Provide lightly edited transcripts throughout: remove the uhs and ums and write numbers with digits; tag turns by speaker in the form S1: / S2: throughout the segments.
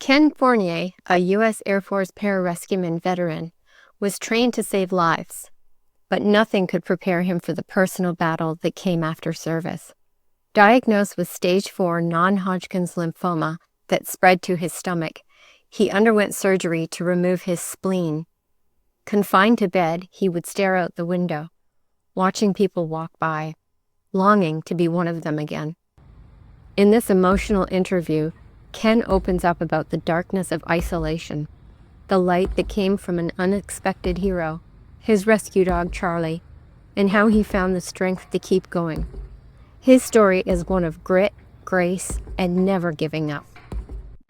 S1: Ken Fournier, a U.S. Air Force Pararescueman veteran, was trained to save lives, but nothing could prepare him for the personal battle that came after service. Diagnosed with stage 4 non-Hodgkin's lymphoma that spread to his stomach, he underwent surgery to remove his spleen. Confined to bed, he would stare out the window, watching people walk by, longing to be one of them again. In this emotional interview, Ken opens up about the darkness of isolation, the light that came from an unexpected hero, his rescue dog Charlie, and how he found the strength to keep going. His story is one of grit, grace, and never giving up.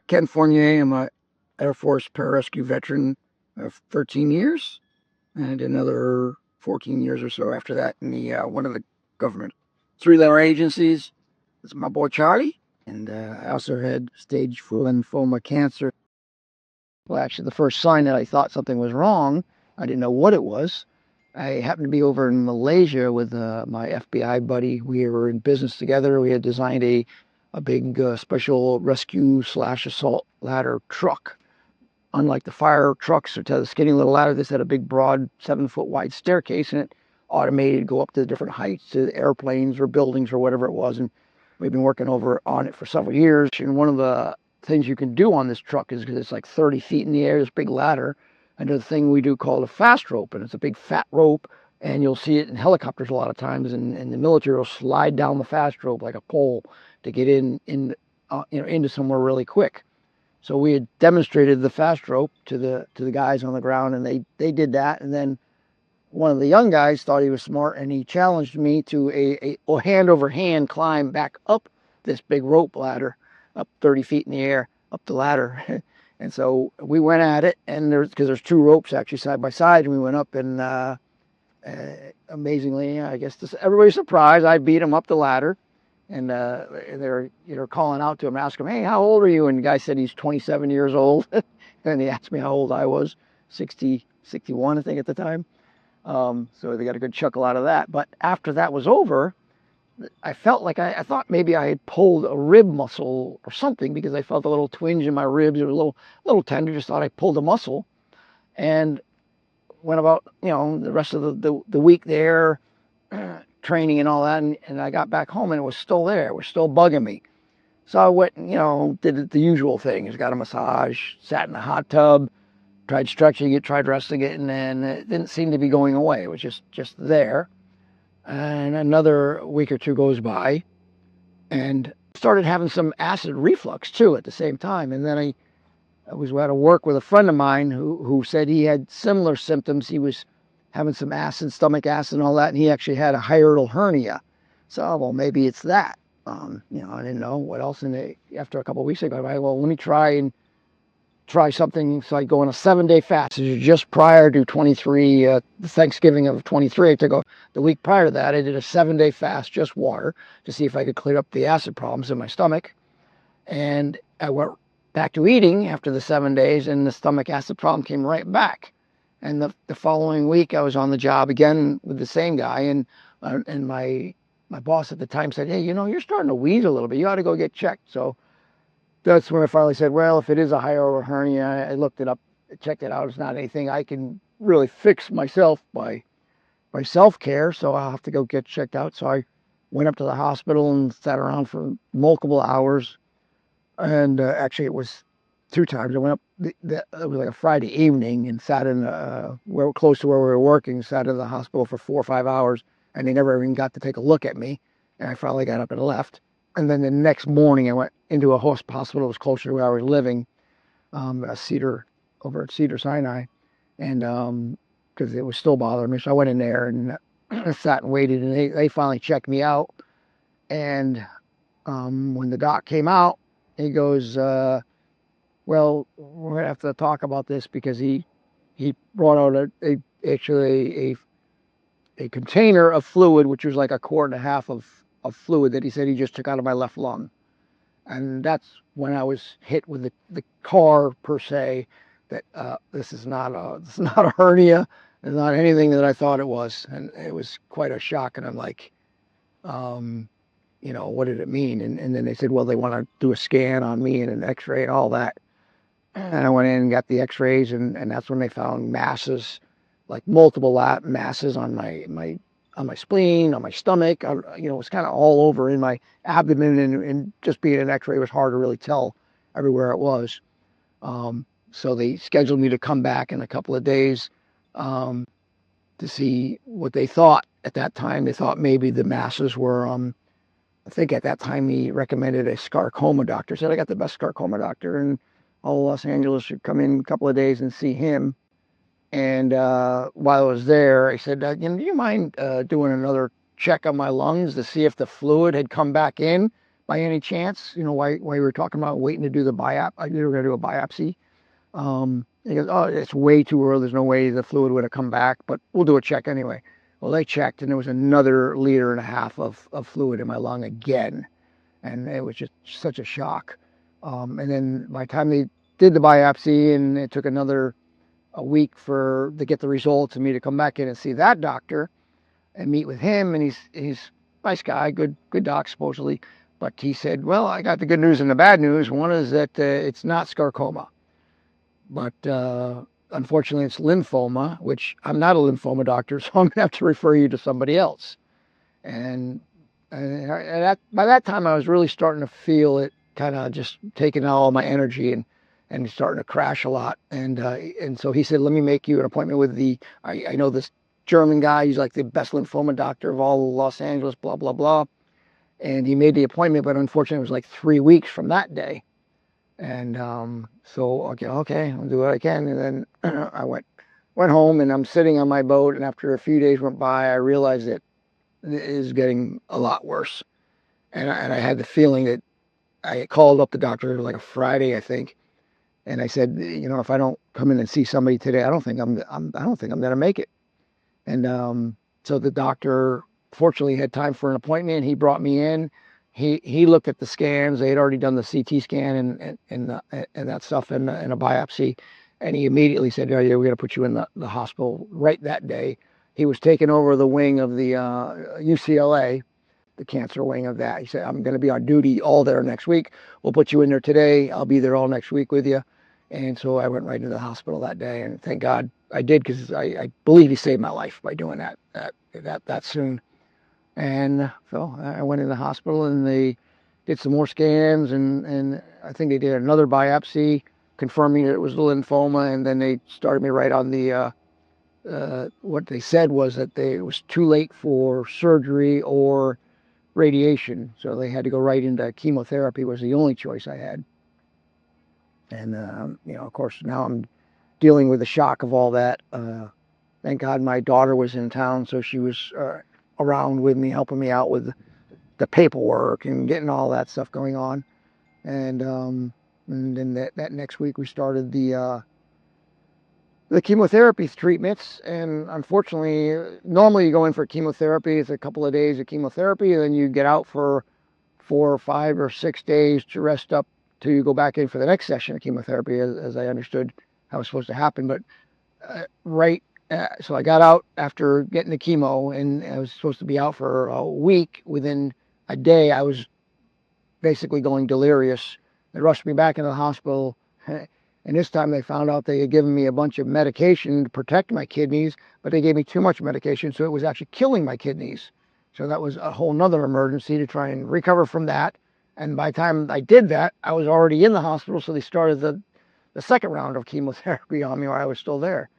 S2: Ken Fournier, I'm an Air Force pararescue veteran of 13 years, and another 14 years or so after that in the one of the government 3-letter agencies. This is my boy Charlie, and I also had stage 4 lymphoma cancer. Well, actually, the first sign that I thought something was wrong, I didn't know what it was. I happened to be over in Malaysia with my FBI buddy. We were in business together. We had designed a big special rescue / assault ladder truck. Unlike the fire trucks or the skinny little ladder, this had a big, broad, 7-foot wide staircase, and it automated, go up to the different heights to airplanes or buildings or whatever it was. And we've been working on it for several years. And one of the things you can do on this truck is, because it's like 30 feet in the air, this big ladder, and there's a thing we do called a fast rope, and it's a big fat rope, and you'll see it in helicopters a lot of times, and the military will slide down the fast rope like a pole to get into somewhere really quick. So we had demonstrated the fast rope to the guys on the ground, and they did that. And then one of the young guys thought he was smart, and he challenged me to a hand over hand climb back up this big rope ladder, up 30 feet in the air, up the ladder. And so we went at it, and because there's 2 ropes actually side by side, and we went up, and amazingly, I guess everybody's surprised, I beat him up the ladder. And they're calling out to him, asking him, "Hey, how old are you?" And the guy said he's 27 years old. And he asked me how old I was, 61, I think, at the time. So they got a good chuckle out of that. But after that was over, I felt like I thought maybe I had pulled a rib muscle or something, because I felt a little twinge in my ribs. It was a little tender. Just thought I pulled a muscle. And went about, the rest of the week there, training and all that, and I got back home, and it was still there. It was still bugging me. So I went, did the usual thing. Just got a massage, sat in a hot tub, tried stretching it, tried resting it, and then it didn't seem to be going away. It was just there. And another week or 2 goes by, and started having some acid reflux too at the same time. And then I was at work with a friend of mine who said he had similar symptoms. He was having some acid, stomach acid and all that, and he actually had a hiatal hernia. So, well, maybe it's that. I didn't know what else. And after a couple of weeks, I go, well, let me try something. So I go on a 7-day fast. This is just prior to 23, Thanksgiving of 23. I took the week prior to that, I did a 7-day fast, just water, to see if I could clear up the acid problems in my stomach. And I went back to eating after the 7 days, and the stomach acid problem came right back. And the following week, I was on the job again with the same guy, and my boss at the time said, "Hey, you're starting to wheeze a little bit. You ought to go get checked." So that's when I finally said, well, if it is a hiatal hernia, I looked it up, checked it out. It's not anything I can really fix myself by self-care, so I'll have to go get checked out. So I went up to the hospital and sat around for multiple hours. And actually, it was 2 times. I went up, it was like a Friday evening, and sat in, close to where we were working, sat in the hospital for 4 or 5 hours, and they never even got to take a look at me. And I finally got up and left. And then the next morning, I went into a hospital that was closer to where I was living, over at Cedar Sinai, and because it was still bothering me. So I went in there and sat and waited, and they finally checked me out. And when the doc came out, he goes, well, we're going to have to talk about this, because he brought out actually a container of fluid, which was like 1.5 quarts of fluid that he said he just took out of my left lung. And that's when I was hit with the car, per se, that this is not a hernia. It's not anything that I thought it was. And it was quite a shock. And I'm like, what did it mean? And then they said, well, they want to do a scan on me and an x-ray and all that. And I went in and got the x-rays, and that's when they found masses, like multiple masses on my spleen, on my stomach. You know, it was kind of all over in my abdomen, and just being an x-ray was hard to really tell everywhere it was. So they scheduled me to come back in a couple of days to see what they thought. At that time, they thought maybe the masses were, I think at that time he recommended a sarcoma doctor. Said I got the best sarcoma doctor in all of Los Angeles, should come in a couple of days and see him. And while I was there, I said, you know, do you mind doing another check on my lungs to see if the fluid had come back in by any chance? You know, why we were talking about waiting to do the biopsy. We were going to do a biopsy. He goes, oh, it's way too early. There's no way the fluid would have come back, but we'll do a check anyway. Well, they checked, and there was another 1.5 liters of fluid in my lung again. And it was just such a shock. And then by the time they did the biopsy, and it took a week to get the results and me to come back in and see that doctor and meet with him. And he's a nice guy, good doc supposedly. But he said, well, I got the good news and the bad news. One is that it's not sarcoma, but unfortunately it's lymphoma, which I'm not a lymphoma doctor, so I'm gonna have to refer you to somebody else. And by that time I was really starting to feel it kind of just taking out all my energy and starting to crash a lot. And so he said, let me make you an appointment with I know this German guy. He's like the best lymphoma doctor of all of Los Angeles, blah, blah, blah. And he made the appointment, but unfortunately it was like 3 weeks from that day. And so, okay, I'll do what I can. And then I went home, and I'm sitting on my boat. And after a few days went by, I realized that it is getting a lot worse. And I had the feeling that I called up the doctor like a Friday, I think. And I said, you know, if I don't come in and see somebody today, I don't think I'm going to make it. And so the doctor fortunately had time for an appointment. He brought me in. He looked at the scans. They had already done the CT scan and that stuff and a biopsy. And he immediately said, oh, yeah, we're going to put you in the hospital right that day. He was taking over the wing of the UCLA, the cancer wing of that. He said, I'm going to be on duty all there next week. We'll put you in there today. I'll be there all next week with you. And so I went right into the hospital that day, and thank God I did, because I believe he saved my life by doing that soon. And so I went in the hospital, and they did some more scans, and I think they did another biopsy confirming that it was the lymphoma, and then they started me right on the what they said was that it was too late for surgery or radiation, so they had to go right into chemotherapy. Was the only choice I had. And you know, of course, now I'm dealing with the shock of all that. Thank God my daughter was in town, so she was around with me, helping me out with the paperwork and getting all that stuff going on. And then that next week we started the chemotherapy treatments. And unfortunately, normally you go in for chemotherapy, it's a couple of days of chemotherapy, and then you get out for 4 or 5 or 6 days to rest up till you go back in for the next session of chemotherapy, as I understood how it was supposed to happen. But so I got out after getting the chemo, and I was supposed to be out for a week. Within a day, I was basically going delirious. They rushed me back into the hospital, and this time they found out they had given me a bunch of medication to protect my kidneys, but they gave me too much medication, so it was actually killing my kidneys. So that was a whole nother emergency to try and recover from that. And by the time I did that, I was already in the hospital, so they started the second round of chemotherapy on me while I was still there.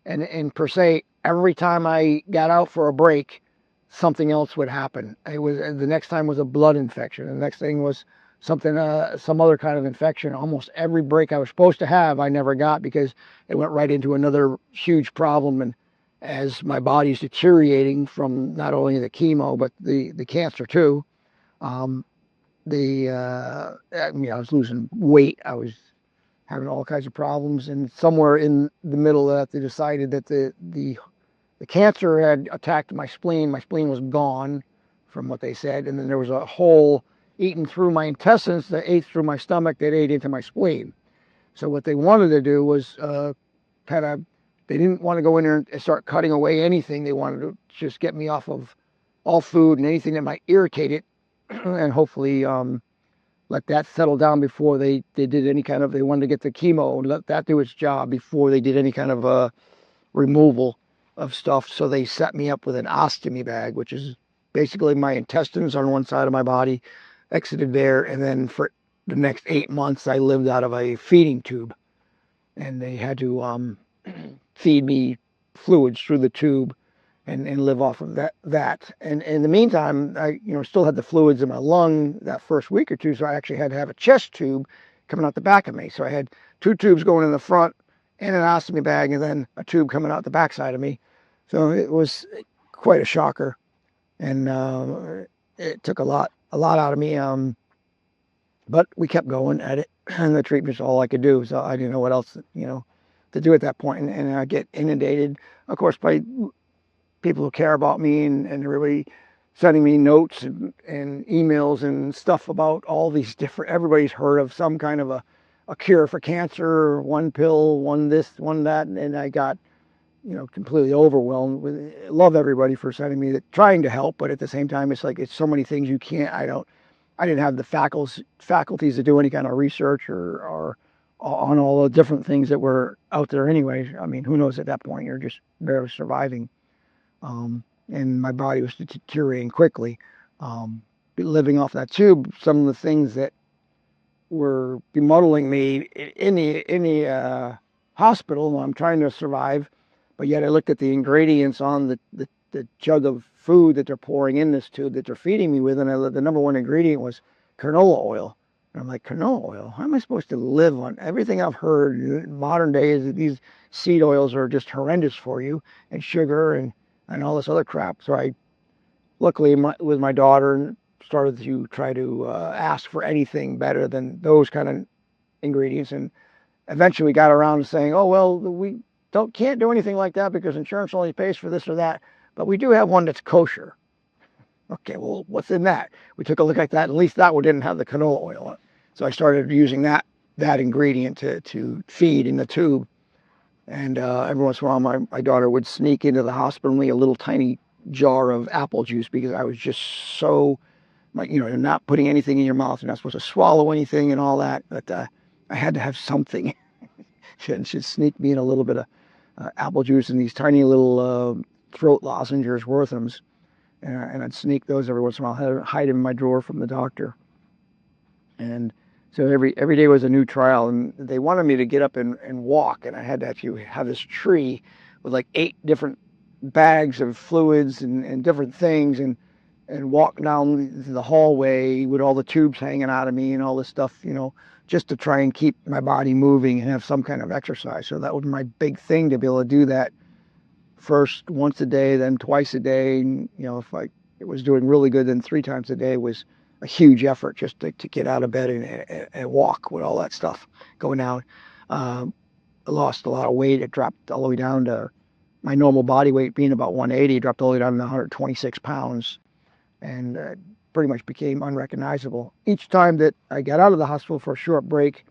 S2: And per se, every time I got out for a break, something else would happen. The next time was a blood infection. The next thing was something, some other kind of infection. Almost every break I was supposed to have, I never got, because it went right into another huge problem. And as my body's deteriorating from not only the chemo but the cancer too, I was losing weight. I was having all kinds of problems, and somewhere in the middle of that, they decided that the cancer had attacked my spleen. My spleen was gone, from what they said, and then there was a hole eaten through my intestines that ate through my stomach that ate into my spleen. So what they wanted to do was they didn't want to go in there and start cutting away anything. They wanted to just get me off of all food and anything that might irritate it, and hopefully let that settle down before they did any kind of, they wanted to get the chemo and let that do its job before they did any kind of removal of stuff. So they set me up with an ostomy bag, which is basically my intestines on one side of my body, exited there. And then for the next 8 months, I lived out of a feeding tube. And they had to feed me fluids through the tube and live off of that. And in the meantime, I still had the fluids in my lung that first week or two, so I actually had to have a chest tube coming out the back of me. So I had 2 tubes going in the front and an ostomy bag, and then a tube coming out the back side of me. So it was quite a shocker, and it took a lot out of me. But we kept going at it, and the treatment's all I could do. So I didn't know what else, to do at that point. And I get inundated, of course, by people who care about me and everybody sending me notes and emails and stuff about all these different, everybody's heard of some kind of a cure for cancer, one pill, one this, one that, and I got, completely overwhelmed with, love everybody for sending me that, trying to help, but at the same time, it's like, it's so many things you can't, I didn't have the faculties to do any kind of research or on all the different things that were out there anyway. I mean, who knows at that point, you're just barely surviving. And my body was deteriorating quickly. Living off that tube, some of the things that were bemuddling me in the hospital, I'm trying to survive, but yet I looked at the ingredients on the jug of food that they're pouring in this tube that they're feeding me with, and the number one ingredient was canola oil. And I'm like, canola oil? How am I supposed to live on? Everything I've heard in modern day is that these seed oils are just horrendous for you, and sugar and all this other crap. So I, luckily, with my daughter, started to try to ask for anything better than those kind of ingredients, and eventually got around to saying, oh, well, we can't do anything like that because insurance only pays for this or that, but we do have one that's kosher. Okay, well, what's in that? We took a look at that, and at least that one didn't have the canola oil in it. So I started using that ingredient to feed in the tube. And every once in a while, my daughter would sneak into the hospital with me a little tiny jar of apple juice because I was just so, like, you're not putting anything in your mouth. You're not supposed to swallow anything and all that. But I had to have something. She'd sneak me in a little bit of apple juice and these tiny little throat lozenges, Worthams. And I'd sneak those every once in a while, hide them in my drawer from the doctor. And so every day was a new trial, and they wanted me to get up and walk, and I had to actually have this tree with like 8 different bags of fluids and different things, and walk down the hallway with all the tubes hanging out of me and all this stuff, just to try and keep my body moving and have some kind of exercise. So that was my big thing, to be able to do that first once a day, then twice a day. And, if I was doing really good, then 3 times a day was a huge effort just to get out of bed and walk with all that stuff going down. I lost a lot of weight. It dropped all the way down to my normal body weight being about 180, dropped all the way down to 126 pounds, and pretty much became unrecognizable. Each time that I got out of the hospital for a short break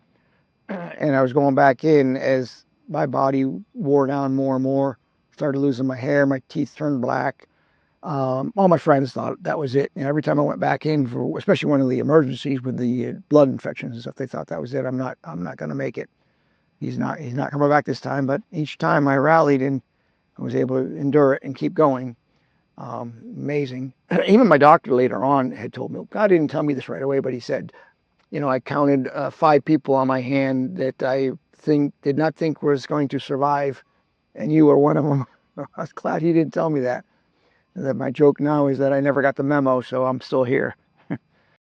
S2: and I was going back in, as my body wore down more and more, started losing my hair, my teeth turned black. All my friends thought that was it. And every time I went back in for, especially one of the emergencies with the blood infections and stuff, they thought that was it. I'm not going to make it. He's not coming back this time. But each time I rallied and I was able to endure it and keep going. Amazing. Even my doctor later on had told me, God didn't tell me this right away, but he said, I counted 5 people on my hand that I did not think was going to survive, and you were one of them. I was glad he didn't tell me that. And that my joke now is that I never got the memo, so I'm still here.